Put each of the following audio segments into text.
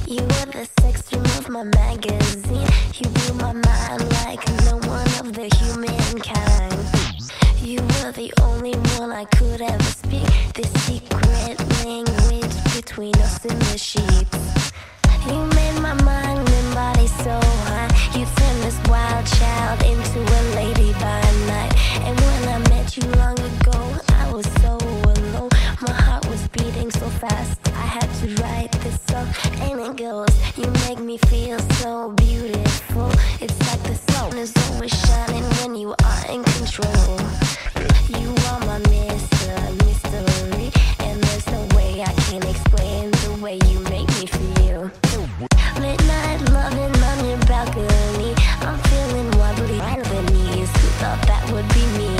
You were the sex dream of my magazine. You blew my mind like no one of the humankind. You were the only one I could ever speak. The secret language between us in the sheets. You made my mind and body so high. You turned this wild child into a lady by night. And when I met you long ago, I was so alone. My heart was beating so fast, I had to write this song. And it goes, you make me feel so beautiful. It's like the sun is always shining when you are in control. You are my mystery, and there's no way I can explain the way you make me feel. Midnight loving on your balcony, I'm feeling wobbly on the knees. Who thought that would be me?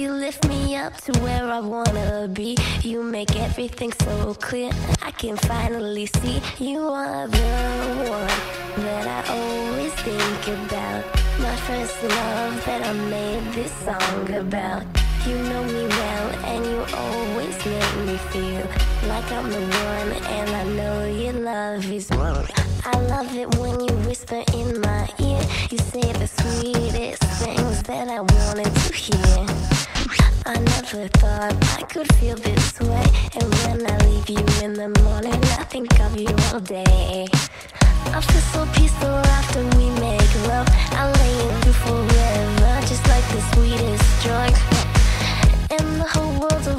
You lift me up to where I wanna be. You make everything so clear, I can finally see. You are the one that I always think about. My first love that I made this song about. You know me well and you always make me feel like I'm the one, and I know your love is wrong. I love it when you whisper in my ear. You say the sweetest things that I wanted to hear. I never thought I could feel this way. And when I leave you in the morning, I think of you all day. I feel so peaceful after we make love. I lay it through forever, just like the sweetest drug. And the whole world's a